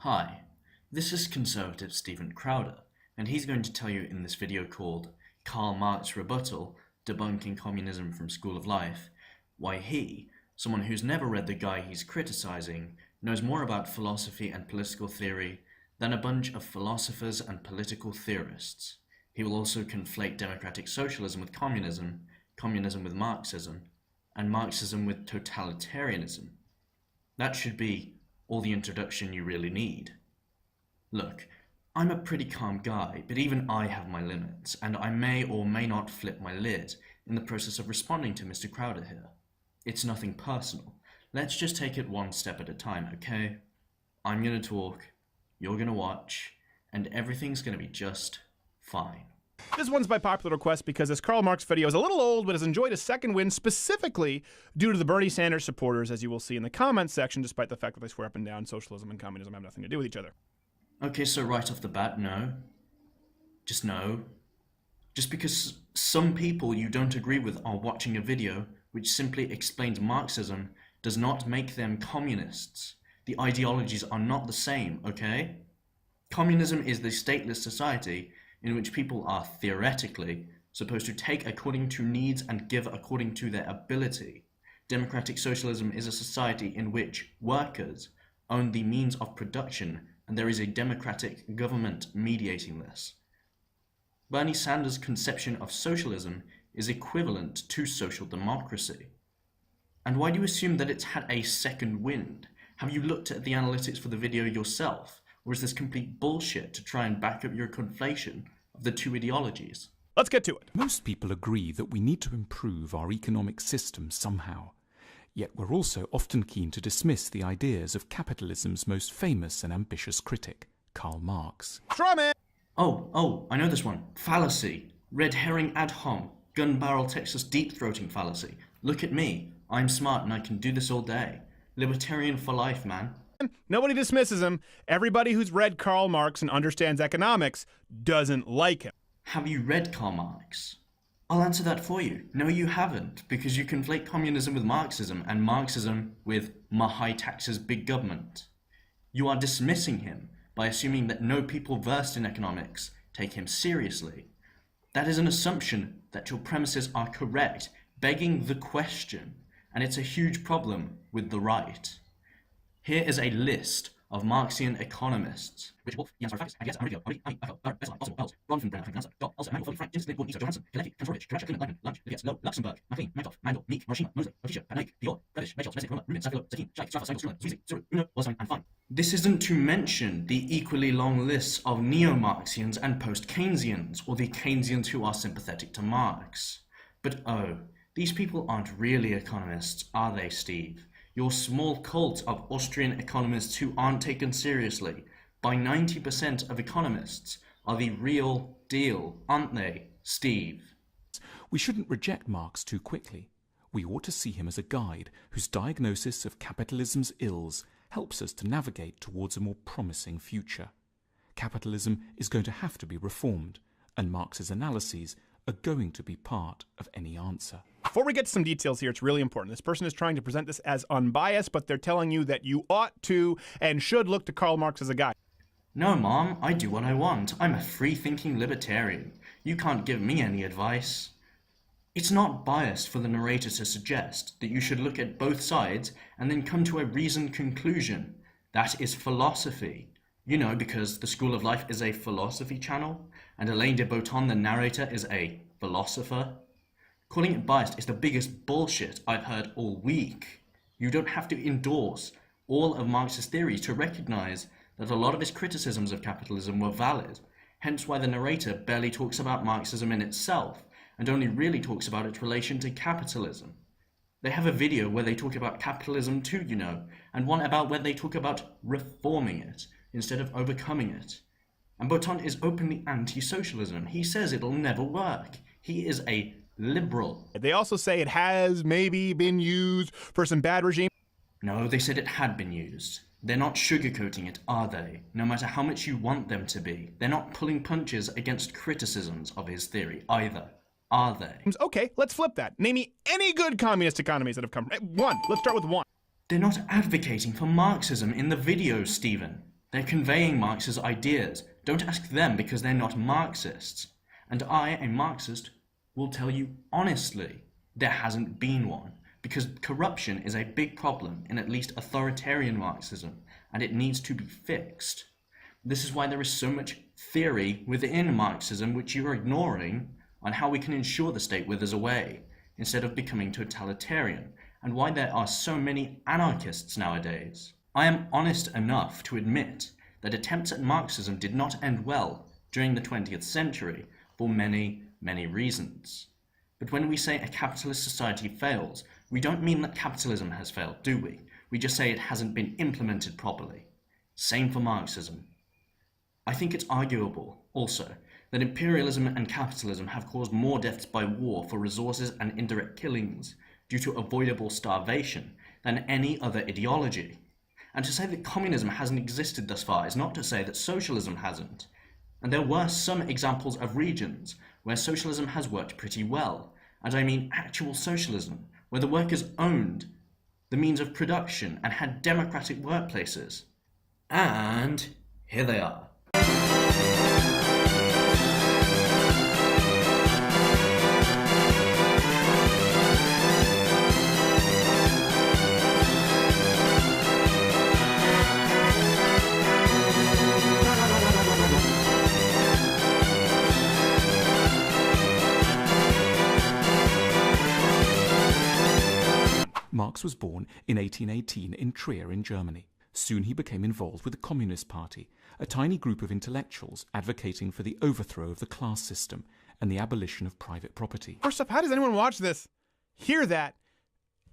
Hi, this is conservative Stephen Crowder, and he's going to tell you in this video called Karl Marx Rebuttal, Debunking Communism from School of Life, why he, someone who's never read the guy he's criticizing, knows more about philosophy and political theory than a bunch of philosophers and political theorists. He will also conflate democratic socialism with communism, communism with Marxism, and Marxism with totalitarianism. That should be all the introduction you really need. Look, I'm a pretty calm guy, but even I have my limits, and I may or may not flip my lid in the process of responding to Mr. Crowder here. It's nothing personal. Let's just take it one step at a time, okay? I'm gonna talk, you're gonna watch, and everything's gonna be just fine. This one's by popular request because this Karl Marx video is a little old, but has enjoyed a second win specifically due to the Bernie Sanders supporters, as you will see in the comments section, despite the fact that they swear up and down socialism and communism have nothing to do with each other. Okay, so right off the bat, no. Just no. Just because some people you don't agree with are watching a video which simply explains Marxism does not make them communists. The ideologies are not the same, okay? Communism is the stateless society in which people are theoretically supposed to take according to needs and give according to their ability. Democratic socialism is a society in which workers own the means of production and there is a democratic government mediating this. Bernie Sanders' conception of socialism is equivalent to social democracy. And why do you assume that it's had a second wind? Have you looked at the analytics for the video yourself? Or is this complete bullshit to try and back up your conflation of the two ideologies? Let's get to it. Most people agree that we need to improve our economic system somehow. Yet we're also often keen to dismiss the ideas of capitalism's most famous and ambitious critic, Karl Marx. Straw man! Oh, I know this one. Fallacy. Red herring ad hom. Gun barrel Texas deep-throating fallacy. Look at me. I'm smart and I can do this all day. Libertarian for life, man. Nobody dismisses him. Everybody who's read Karl Marx and understands economics doesn't like him. Have you read Karl Marx? I'll answer that for you. No, you haven't, because you conflate communism with Marxism and Marxism with high taxes, big government. You are dismissing him by assuming that no people versed in economics take him seriously. That is an assumption that your premises are correct, begging the question, and it's a huge problem with the right. Here is a list of Marxian economists. Richard Wolff, Jan Sarafakis, Agnes Amarillo, also Wells, Ron von Braun, also Manuel Frank, James Liverpool, Johansson, Kalecki, Kantorowicz, Kravchuk, Klein, Lunch, Lietz, Lowe, Luxemburg, McLean, Meinhof, Mandel, Meek, Hiroshima, Mosley, Fischer, Van Eyck, Dior, Bredish, Rachel, Mesnik, Roma, Rubin, Safilo, Zakin, Scheich, Straffa, Seibel, Schuller, Zwiesig, Zuru, Uno, Wallerstein, and Fine. This isn't to mention the equally long lists of neo-Marxians and post-Keynesians, or the Keynesians who are sympathetic to Marx. But oh, these people aren't really economists, are they, Steve? Your small cult of Austrian economists who aren't taken seriously by 90% of economists are the real deal, aren't they, Steve? We shouldn't reject Marx too quickly. We ought to see him as a guide whose diagnosis of capitalism's ills helps us to navigate towards a more promising future. Capitalism is going to have to be reformed, and Marx's analyses are going to be part of any answer. Before we get to some details here, it's really important. This person is trying to present this as unbiased, but they're telling you that you ought to and should look to Karl Marx as a guide. No, Mom, I do what I want. I'm a free-thinking libertarian. You can't give me any advice. It's not biased for the narrator to suggest that you should look at both sides and then come to a reasoned conclusion. That is philosophy. You know, because the School of Life is a philosophy channel, and Alain de Botton, the narrator, is a philosopher. Calling it biased is the biggest bullshit I've heard all week. You don't have to endorse all of Marx's theories to recognize that a lot of his criticisms of capitalism were valid, hence why the narrator barely talks about Marxism in itself, and only really talks about its relation to capitalism. They have a video where they talk about capitalism too, you know, and one about where they talk about reforming it instead of overcoming it. And Botton is openly anti-socialism. He says it'll never work. He is a liberal. They also say it has maybe been used for some bad regime. No, they said it had been used. They're not sugarcoating it, are they? No matter how much you want them to be. They're not pulling punches against criticisms of his theory either, are they? Okay, let's flip that. Name me any good communist economies that have come. One. Let's start with one. They're not advocating for Marxism in the video, Stephen. They're conveying Marx's ideas. Don't ask them because they're not Marxists. And I, a Marxist, will tell you honestly, there hasn't been one. Because corruption is a big problem in at least authoritarian Marxism, and it needs to be fixed. This is why there is so much theory within Marxism which you are ignoring on how we can ensure the state withers away, instead of becoming totalitarian, and why there are so many anarchists nowadays. I am honest enough to admit that attempts at Marxism did not end well during the 20th century for many, many reasons. But when we say a capitalist society fails, we don't mean that capitalism has failed, do we? We just say it hasn't been implemented properly. Same for Marxism. I think it's arguable, also, that imperialism and capitalism have caused more deaths by war for resources and indirect killings due to avoidable starvation than any other ideology. And to say that communism hasn't existed thus far is not to say that socialism hasn't. And there were some examples of regions where socialism has worked pretty well, and I mean actual socialism, where the workers owned the means of production and had democratic workplaces. And here they are. Marx was born in 1818 in Trier in Germany. Soon he became involved with the Communist Party, a tiny group of intellectuals advocating for the overthrow of the class system and the abolition of private property. First up, how does anyone watch this, hear that,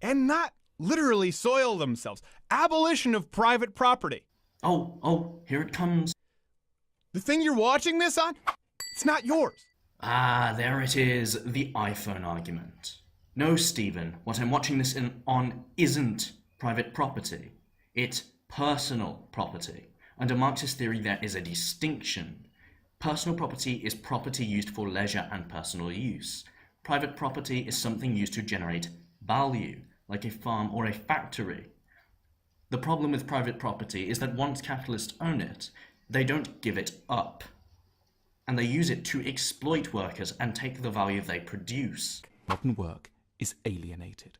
and not literally soil themselves? Abolition of private property. Oh, here it comes. The thing you're watching this on, it's not yours. Ah, there it is, the iPhone argument. No, Stephen, what I'm watching this on isn't private property. It's personal property. Under Marxist theory, there is a distinction. Personal property is property used for leisure and personal use. Private property is something used to generate value, like a farm or a factory. The problem with private property is that once capitalists own it, they don't give it up. And they use it to exploit workers and take the value they produce. Modern work is alienated.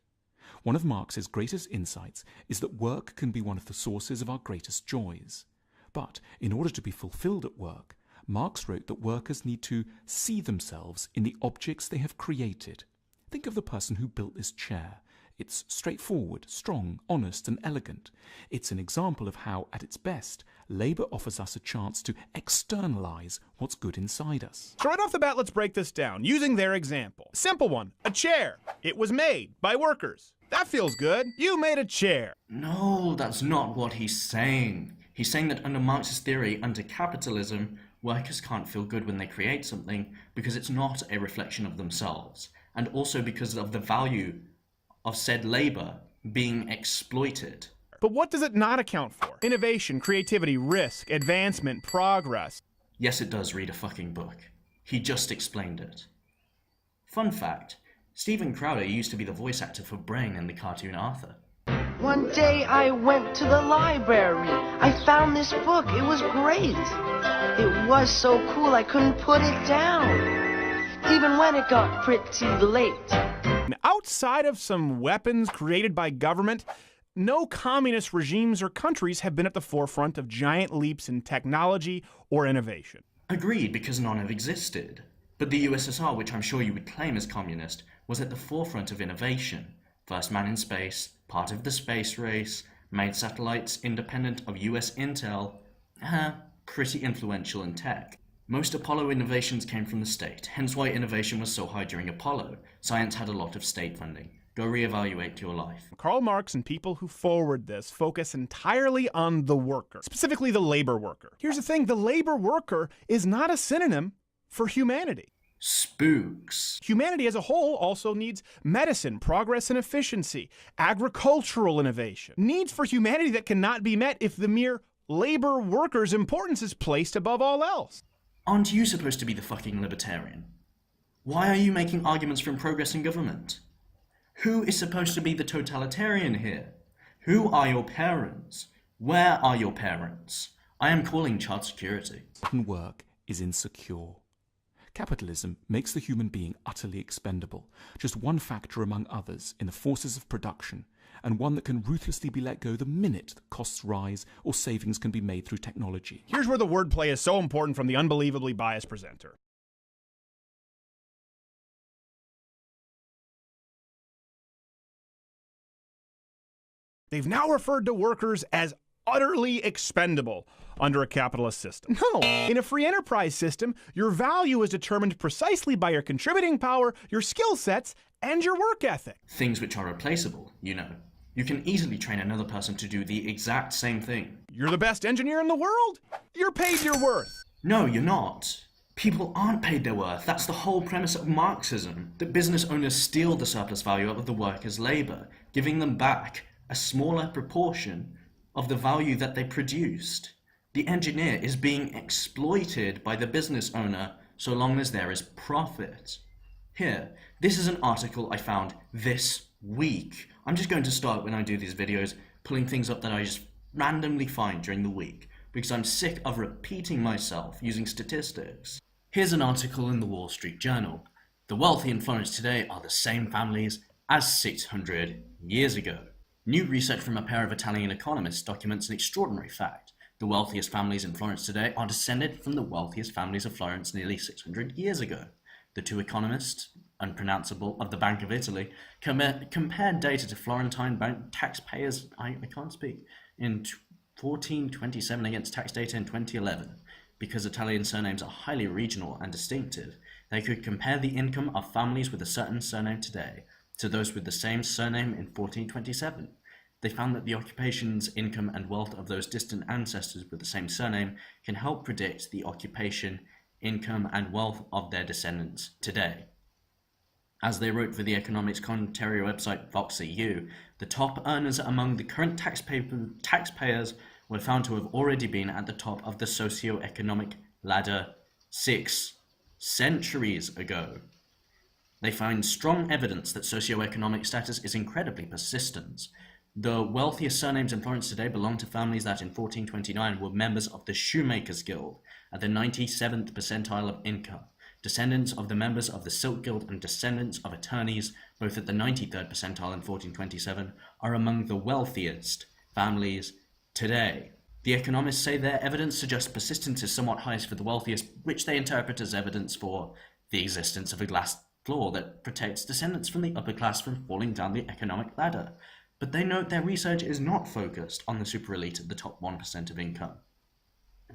One of Marx's greatest insights is that work can be one of the sources of our greatest joys. But in order to be fulfilled at work, Marx wrote that workers need to see themselves in the objects they have created. Think of the person who built this chair. It's straightforward, strong, honest, and elegant. It's an example of how, at its best, labour offers us a chance to externalise what's good inside us. So right off the bat, let's break this down, using their example. Simple one, a chair. It was made by workers. That feels good. You made a chair. No, that's not what he's saying. He's saying that under Marxist theory, under capitalism, workers can't feel good when they create something because it's not a reflection of themselves, and also because of the value of said labour being exploited. But what does it not account for? Innovation, creativity, risk, advancement, progress. Yes, it does. Read a fucking book. He just explained it. Fun fact, Stephen Crowder used to be the voice actor for Brain in the cartoon Arthur. One day I went to the library. I found this book. It was great. It was so cool I couldn't put it down, even when it got pretty late. Now, outside of some weapons created by government, no communist regimes or countries have been at the forefront of giant leaps in technology or innovation. Agreed, because none have existed. But the USSR, which I'm sure you would claim as communist, was at the forefront of innovation. First man in space, part of the space race, made satellites independent of US intel. Pretty influential in tech. Most Apollo innovations came from the state, hence why innovation was so high during Apollo. Science had a lot of state funding. Go reevaluate your life. Karl Marx and people who forward this focus entirely on the worker, specifically the labor worker. Here's the thing, the labor worker is not a synonym for humanity. Spooks. Humanity as a whole also needs medicine, progress and efficiency, agricultural innovation, needs for humanity that cannot be met if the mere labor worker's importance is placed above all else. Aren't you supposed to be the fucking libertarian? Why are you making arguments from progress in government? Who is supposed to be the totalitarian here? Who are your parents? Where are your parents? I am calling child security. Work is insecure. Capitalism makes the human being utterly expendable, just one factor among others in the forces of production, and one that can ruthlessly be let go the minute that costs rise or savings can be made through technology. Here's where the wordplay is so important from the unbelievably biased presenter. They've now referred to workers as utterly expendable under a capitalist system. No, in a free enterprise system, your value is determined precisely by your contributing power, your skill sets, and your work ethic. Things which are replaceable, you know. You can easily train another person to do the exact same thing. You're the best engineer in the world? You're paid your worth. No, you're not. People aren't paid their worth. That's the whole premise of Marxism. That business owners steal the surplus value of the workers' labor, giving them back a smaller proportion of the value that they produced. The engineer is being exploited by the business owner so long as there is profit. Here, this is an article I found this week. I'm just going to start when I do these videos, pulling things up that I just randomly find during the week, because I'm sick of repeating myself using statistics. Here's an article in the Wall Street Journal. The wealthy in Florence today are the same families as 600 years ago. New research from a pair of Italian economists documents an extraordinary fact. The wealthiest families in Florence today are descended from the wealthiest families of Florence nearly 600 years ago. The two economists, unpronounceable, of the Bank of Italy, compared data to Florentine bank taxpayers, I can't speak, in 1427 against tax data in 2011. Because Italian surnames are highly regional and distinctive, they could compare the income of families with a certain surname today to those with the same surname in 1427. They found that the occupations, income, and wealth of those distant ancestors with the same surname can help predict the occupation, income, and wealth of their descendants today. As they wrote for the economics commentary website VoxEU, the top earners among the current taxpayers were found to have already been at the top of the socio-economic ladder 6 centuries ago. They find strong evidence that socio-economic status is incredibly persistent. The wealthiest surnames in Florence today belong to families that in 1429 were members of the Shoemakers Guild at the 97th percentile of income, descendants of the members of the Silk Guild and descendants of attorneys, both at the 93rd percentile in 1427, are among the wealthiest families today. The economists say their evidence suggests persistence is somewhat highest for the wealthiest, which they interpret as evidence for the existence of a glass floor that protects descendants from the upper class from falling down the economic ladder. But they note their research is not focused on the super elite at the top 1% of income.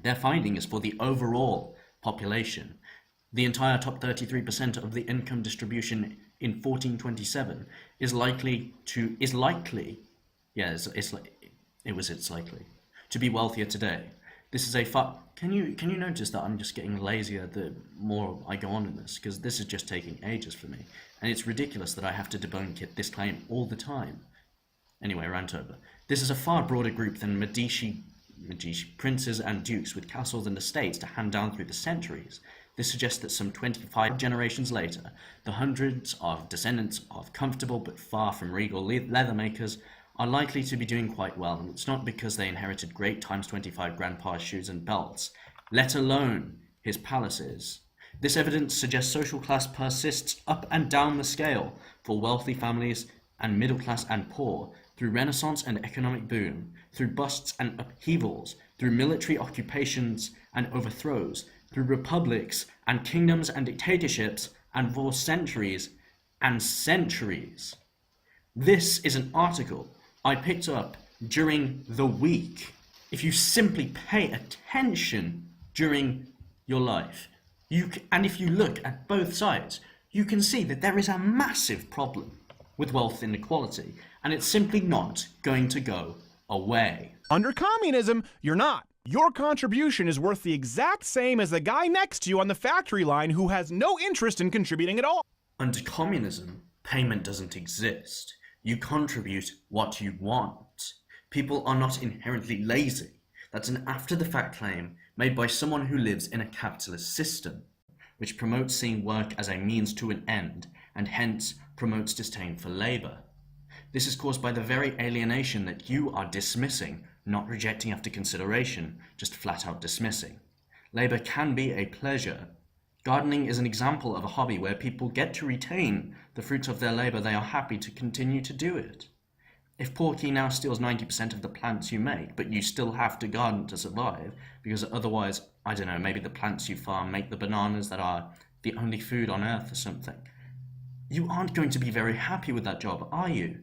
Their finding is for the overall population. The entire top 33% of the income distribution in 1427 is likely to be wealthier today. This is a Can you notice that I'm just getting lazier the more I go on in this, because this is just taking ages for me, and it's ridiculous that I have to debunk this claim all the time. Anyway, rant over. This is a far broader group than Medici princes and dukes with castles and estates to hand down through the centuries. This suggests that some 25 generations later, the hundreds of descendants of comfortable but far from regal leather makers are likely to be doing quite well, and it's not because they inherited great times 25 grandpa's shoes and belts, let alone his palaces. This evidence suggests social class persists up and down the scale for wealthy families and middle class and poor, through Renaissance and economic boom, through busts and upheavals, through military occupations and overthrows, through republics and kingdoms and dictatorships, and for centuries and centuries. This is an article I picked up during the week. If you simply pay attention during your life, and if you look at both sides, you can see that there is a massive problem with wealth inequality, and it's simply not going to go away. Under communism, you're not. Your contribution is worth the exact same as the guy next to you on the factory line who has no interest in contributing at all. Under communism, payment doesn't exist. You contribute what you want. People are not inherently lazy. That's an after-the-fact claim made by someone who lives in a capitalist system, which promotes seeing work as a means to an end, and hence promotes disdain for labor. This is caused by the very alienation that you are dismissing not rejecting after consideration, just flat out dismissing. Labour can be a pleasure. Gardening is an example of a hobby where people get to retain the fruits of their labour. They are happy to continue to do it. If Porky now steals 90% of the plants you make, but you still have to garden to survive, because otherwise, I don't know, maybe the plants you farm make the bananas that are the only food on earth or something, you aren't going to be very happy with that job, are you?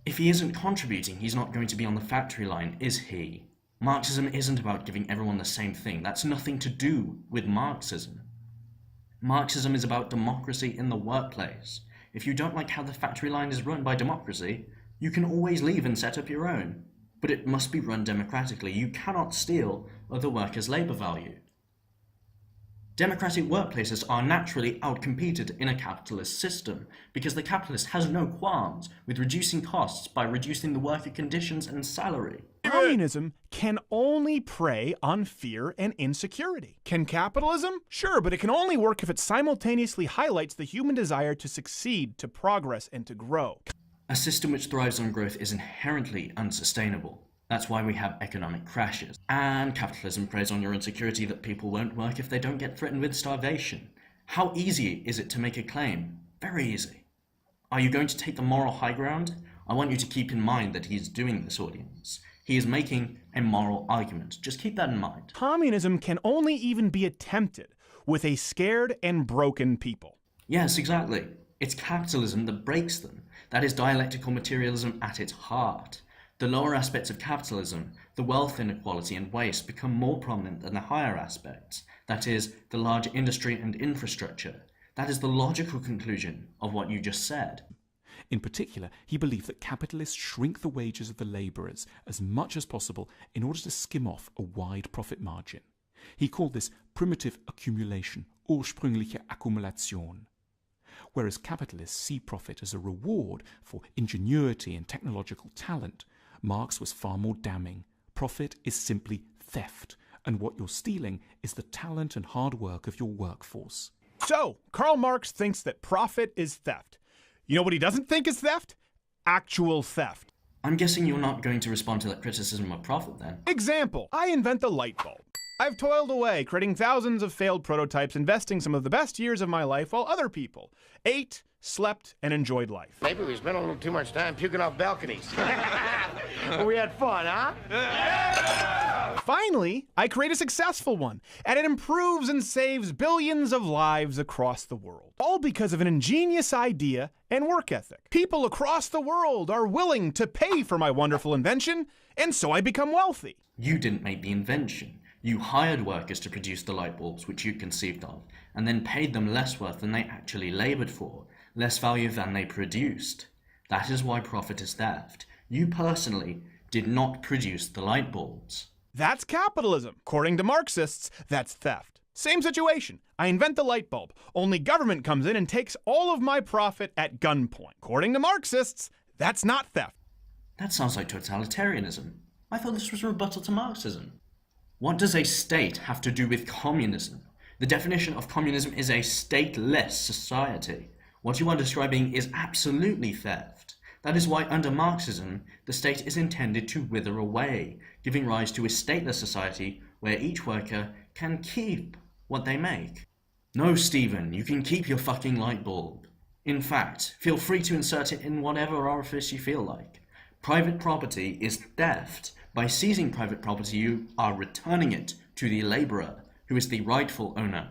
If he isn't contributing, he's not going to be on the factory line, is he? Marxism isn't about giving everyone the same thing. That's nothing to do with Marxism. Marxism is about democracy in the workplace. If you don't like how the factory line is run by democracy, you can always leave and set up your own. But it must be run democratically. You cannot steal other workers' labour value. Democratic workplaces are naturally outcompeted in a capitalist system because the capitalist has no qualms with reducing costs by reducing the worker conditions and salary. Communism can only prey on fear and insecurity. Can capitalism? Sure, but it can only work if it simultaneously highlights the human desire to succeed, to progress, and to grow. A system which thrives on growth is inherently unsustainable. That's why we have economic crashes. And capitalism preys on your insecurity that people won't work if they don't get threatened with starvation. How easy is it to make a claim? Very easy. Are you going to take the moral high ground? I want you to keep in mind that he's doing this, audience. He is making a moral argument. Just keep that in mind. Communism can only even be attempted with a scared and broken people. Yes, exactly. It's capitalism that breaks them. That is dialectical materialism at its heart. The lower aspects of capitalism, the wealth inequality and waste, become more prominent than the higher aspects. That is, the large industry and infrastructure. That is the logical conclusion of what you just said. In particular, he believed that capitalists shrink the wages of the labourers as much as possible in order to skim off a wide profit margin. He called this primitive accumulation, ursprüngliche Akkumulation. Whereas capitalists see profit as a reward for ingenuity and technological talent, Marx was far more damning. Profit is simply theft, and what you're stealing is the talent and hard work of your workforce. So, Karl Marx thinks that profit is theft. You know what he doesn't think is theft? Actual theft. I'm guessing you're not going to respond to that criticism of profit then. Example, I invent the light bulb. I've toiled away, creating thousands of failed prototypes, investing some of the best years of my life while other people ate, slept, and enjoyed life. Maybe we spent a little too much time puking off balconies. But we had fun, huh? Finally, I create a successful one, and it improves and saves billions of lives across the world. All because of an ingenious idea and work ethic. People across the world are willing to pay for my wonderful invention, and so I become wealthy. You didn't make the invention. You hired workers to produce the light bulbs which you conceived of, and then paid them less worth than they actually laboured for, less value than they produced. That is why profit is theft. You personally did not produce the light bulbs. That's capitalism. According to Marxists, that's theft. Same situation. I invent the light bulb. Only government comes in and takes all of my profit at gunpoint. According to Marxists, that's not theft. That sounds like totalitarianism. I thought this was a rebuttal to Marxism. What does a state have to do with communism? The definition of communism is a stateless society. What you are describing is absolutely theft. That is why under Marxism, the state is intended to wither away, giving rise to a stateless society where each worker can keep what they make. No, Stephen, you can keep your fucking light bulb. In fact, feel free to insert it in whatever orifice you feel like. Private property is theft. By seizing private property, you are returning it to the labourer, who is the rightful owner.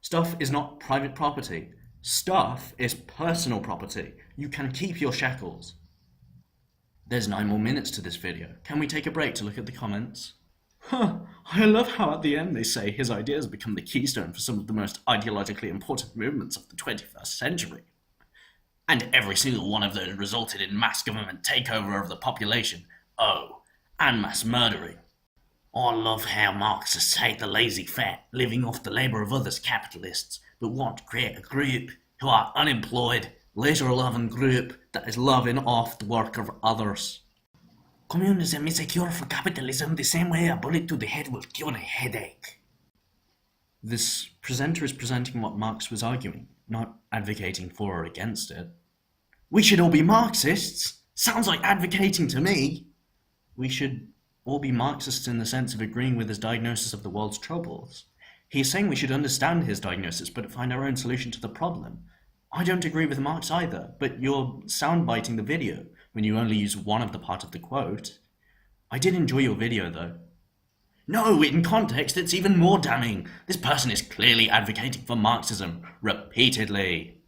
Stuff is not private property. Stuff is personal property. You can keep your shackles. There's 9 more minutes to this video. Can we take a break to look at the comments? I love how at the end they say his ideas become the keystone for some of the most ideologically important movements of the 21st century. And every single one of those resulted in mass government takeover of the population. Oh, and mass murdering. I love how Marxists hate the lazy fat, living off the labour of others capitalists, but want to create a group who are unemployed, leisure-loving group that is loving off the work of others. Communism is a cure for capitalism the same way a bullet to the head will cure a headache. This presenter is presenting what Marx was arguing, not advocating for or against it. We should all be Marxists. Sounds like advocating to me. We should or be Marxists in the sense of agreeing with his diagnosis of the world's troubles. He's saying we should understand his diagnosis, but find our own solution to the problem. I don't agree with Marx either, but you're soundbiting the video when you only use one of the part of the quote. I did enjoy your video, though. No, in context, it's even more damning. This person is clearly advocating for Marxism, repeatedly.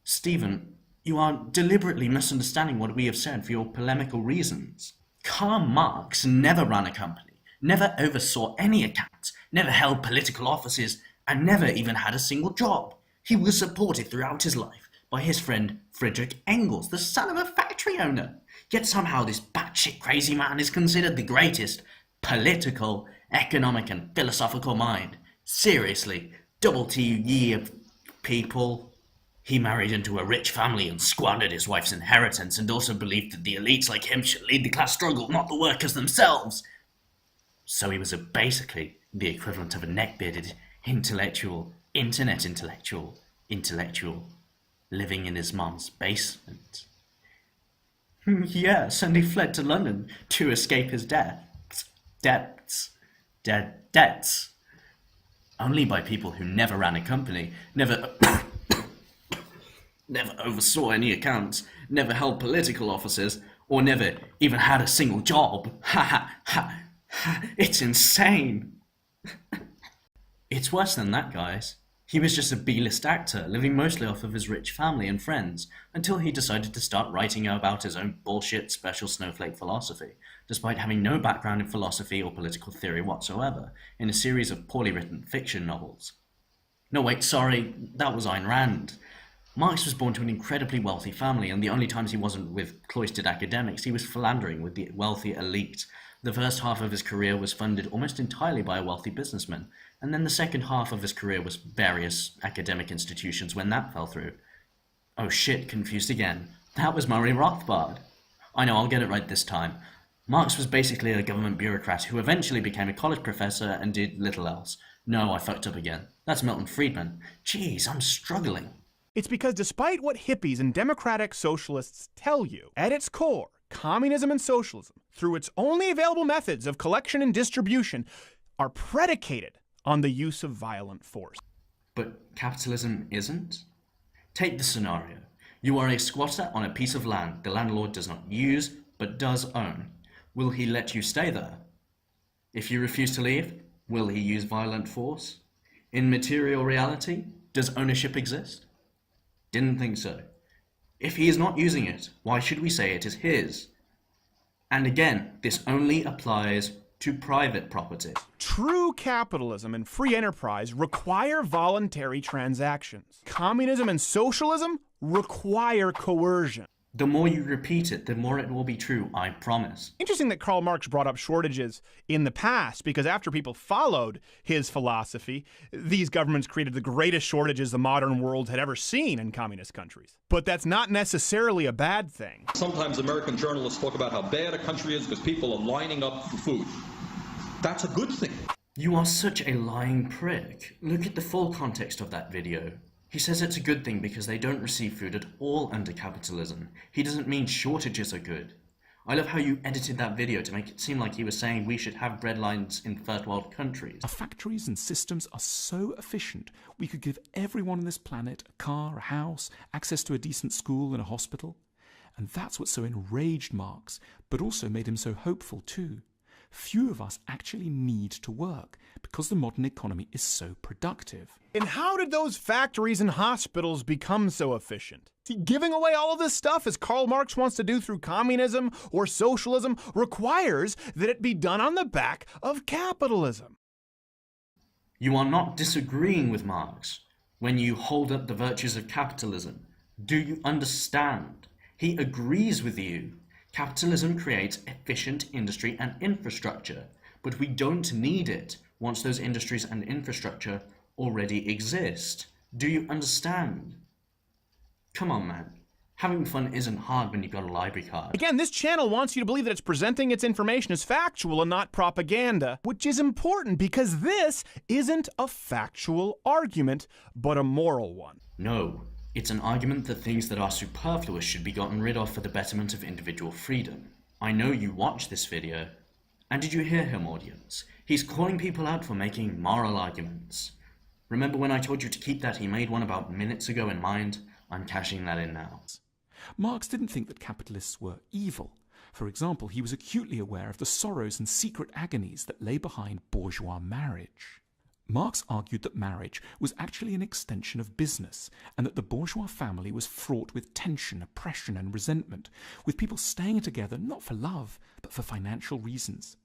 Stephen, you are deliberately misunderstanding what we have said for your polemical reasons. Karl Marx never ran a company, never oversaw any accounts, never held political offices, and never even had a single job. He was supported throughout his life by his friend Friedrich Engels, the son of a factory owner. Yet somehow this batshit crazy man is considered the greatest political, economic, and philosophical mind. Seriously, double T ye of people. He married into a rich family and squandered his wife's inheritance, and also believed that the elites like him should lead the class struggle, not the workers themselves. So he was basically the equivalent of a neck-bearded intellectual, internet intellectual, living in his mom's basement. Yes, and he fled to London to escape his debts. Only by people who never ran a company, never oversaw any accounts, never held political offices, or never even had a single job. It's insane. It's worse than that, guys. He was just a B-list actor, living mostly off of his rich family and friends, until he decided to start writing about his own bullshit special snowflake philosophy, despite having no background in philosophy or political theory whatsoever, in a series of poorly written fiction novels. No, wait, sorry, that was Ayn Rand. Marx was born to an incredibly wealthy family, and the only times he wasn't with cloistered academics, he was philandering with the wealthy elite. The first half of his career was funded almost entirely by a wealthy businessman, and then the second half of his career was various academic institutions when that fell through. Oh shit, confused again. That was Murray Rothbard. I know, I'll get it right this time. Marx was basically a government bureaucrat who eventually became a college professor and did little else. No, I fucked up again. That's Milton Friedman. Jeez, I'm struggling. It's because despite what hippies and democratic socialists tell you, at its core, communism and socialism, through its only available methods of collection and distribution, are predicated on the use of violent force. But capitalism isn't? Take the scenario. You are a squatter on a piece of land the landlord does not use, but does own. Will he let you stay there? If you refuse to leave, will he use violent force? In material reality, does ownership exist? Didn't think so. If he is not using it, why should we say it is his? And again, this only applies to private property. True capitalism and free enterprise require voluntary transactions. Communism and socialism require coercion. The more you repeat it, the more it will be true, I promise. Interesting that Karl Marx brought up shortages in the past, because after people followed his philosophy, these governments created the greatest shortages the modern world had ever seen in communist countries. But that's not necessarily a bad thing. Sometimes American journalists talk about how bad a country is because people are lining up for food. That's a good thing. You are such a lying prick. Look at the full context of that video. He says it's a good thing because they don't receive food at all under capitalism. He doesn't mean shortages are good. I love how you edited that video to make it seem like he was saying we should have bread lines in third world countries. Our factories and systems are so efficient, we could give everyone on this planet a car, a house, access to a decent school and a hospital. And that's what so enraged Marx, but also made him so hopeful too. Few of us actually need to work because the modern economy is so productive. And how did those factories and hospitals become so efficient? See, giving away all of this stuff, as Karl Marx wants to do through communism or socialism, requires that it be done on the back of capitalism. You are not disagreeing with Marx when you hold up the virtues of capitalism. Do you understand? He agrees with you. Capitalism creates efficient industry and infrastructure, but we don't need it once those industries and infrastructure already exist. Do you understand? Come on, man. Having fun isn't hard when you've got a library card. Again, this channel wants you to believe that it's presenting its information as factual and not propaganda, which is important because this isn't a factual argument, but a moral one. No. It's an argument that things that are superfluous should be gotten rid of for the betterment of individual freedom. I know you watch this video. And did you hear him, audience? He's calling people out for making moral arguments. Remember when I told you to keep that he made one about minutes ago in mind? I'm cashing that in now. Marx didn't think that capitalists were evil. For example, he was acutely aware of the sorrows and secret agonies that lay behind bourgeois marriage. Marx argued that marriage was actually an extension of business, and that the bourgeois family was fraught with tension, oppression, and resentment, with people staying together not for love, but for financial reasons.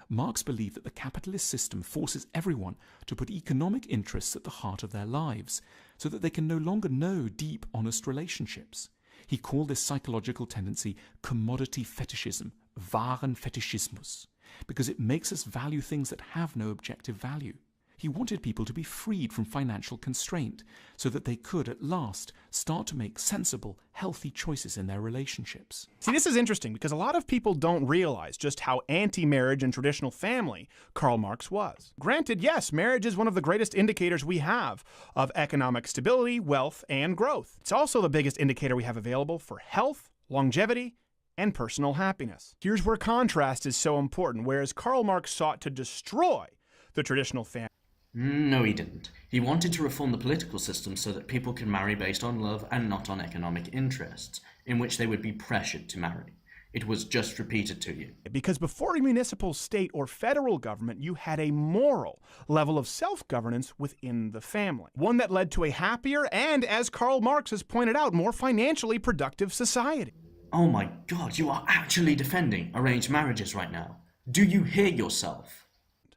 Marx believed that the capitalist system forces everyone to put economic interests at the heart of their lives, so that they can no longer know deep, honest relationships. He called this psychological tendency commodity fetishism, Warenfetischismus, because it makes us value things that have no objective value. He wanted people to be freed from financial constraint so that they could, at last, start to make sensible, healthy choices in their relationships. See, this is interesting because a lot of people don't realize just how anti-marriage and traditional family Karl Marx was. Granted, yes, marriage is one of the greatest indicators we have of economic stability, wealth, and growth. It's also the biggest indicator we have available for health, longevity, and personal happiness. Here's where contrast is so important. Whereas Karl Marx sought to destroy the traditional family, No, he didn't. He wanted to reform the political system so that people could marry based on love and not on economic interests, in which they would be pressured to marry. It was just repeated to you. because before a municipal, state, or federal government, you had a moral level of self-governance within the family. One that led to a happier and, as Karl Marx has pointed out, more financially productive society. Oh my God, you are actually defending arranged marriages right now. Do you hear yourself?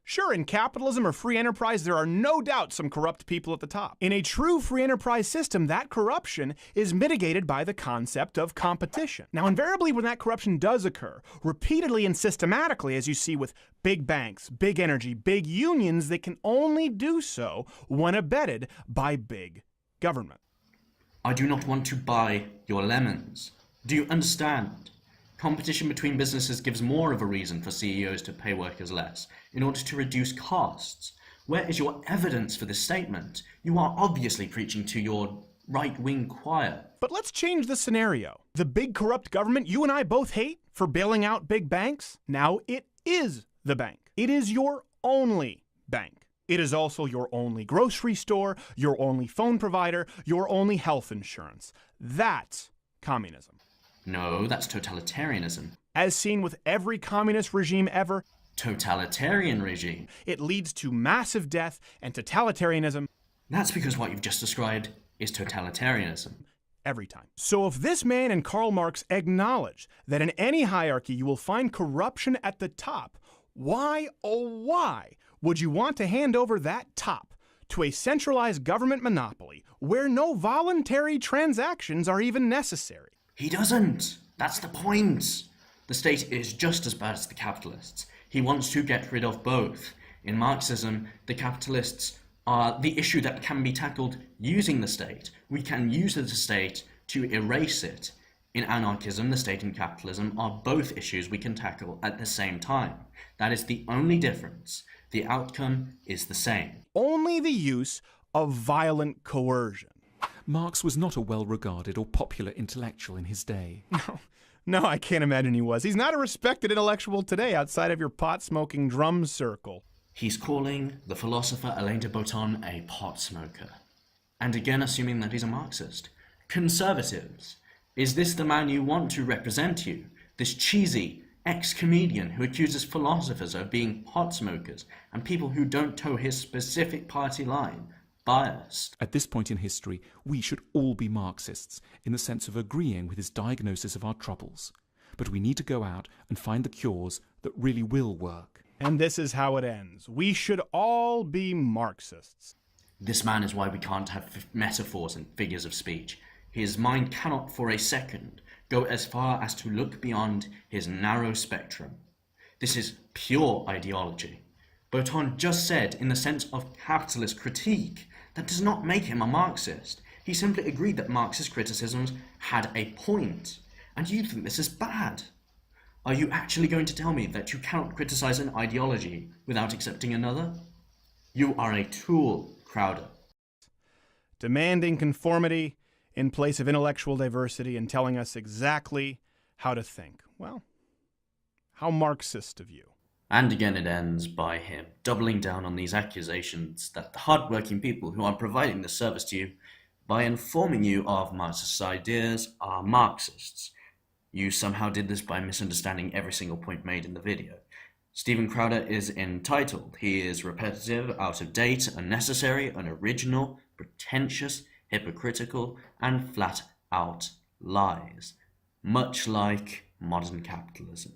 Sure, in capitalism or free enterprise, there are no doubt some corrupt people at the top. In a true free enterprise system, that corruption is mitigated by the concept of competition. Now, invariably, when that corruption does occur, repeatedly and systematically, as you see with big banks, big energy, big unions, they can only do so when abetted by big government. I do not want to buy your lemons. Do you understand? Competition between businesses gives more of a reason for CEOs to pay workers less in order to reduce costs. Where is your evidence for this statement? You are obviously preaching to your right-wing choir. But let's change the scenario. The big corrupt government you and I both hate for bailing out big banks, now it is the bank. It is your only bank. It is also your only grocery store, your only phone provider, your only health insurance. That's communism. No, that's totalitarianism. As seen with every communist regime ever, Totalitarian regime. it leads to massive death and totalitarianism That's because what you've just described is totalitarianism. every time. So if this man and Karl Marx acknowledge that in any hierarchy you will find corruption at the top, why, oh why, would you want to hand over that top to a centralized government monopoly where no voluntary transactions are even necessary? He doesn't. That's the point. The state is just as bad as the capitalists. He wants to get rid of both. In Marxism, the capitalists are the issue that can be tackled using the state. We can use the state to erase it. In anarchism, the state and capitalism are both issues we can tackle at the same time. That is the only difference. The outcome is the same. Only the use of violent coercion. Marx was not a well-regarded or popular intellectual in his day. No, I can't imagine he was. He's not a respected intellectual today outside of your pot-smoking drum circle. He's calling the philosopher Alain de Botton a pot smoker. And again assuming that he's a Marxist. Conservatives, is this the man you want to represent you? This cheesy ex-comedian who accuses philosophers of being pot smokers and people who don't toe his specific party line biased? At this point in history, we should all be Marxists, in the sense of agreeing with his diagnosis of our troubles. But we need to go out and find the cures that really will work. And this is how it ends. We should all be Marxists. This man is why we can't have metaphors and figures of speech. His mind cannot for a second go as far as to look beyond his narrow spectrum. This is pure ideology. Botton just said, in the sense of capitalist critique, that does not make him a Marxist. He simply agreed that Marxist criticisms had a point. And you think this is bad? Are you actually going to tell me that you cannot criticize an ideology without accepting another? You are a tool, Crowder. Demanding conformity in place of intellectual diversity and telling us exactly how to think. Well, how Marxist of you. And again it ends by him doubling down on these accusations that the hard-working people who are providing this service to you by informing you of Marxist ideas are Marxists. You somehow did this by misunderstanding every single point made in the video. Steven Crowder is entitled. He is repetitive, out of date, unnecessary, unoriginal, pretentious, hypocritical, and flat out lies. Much like modern capitalism.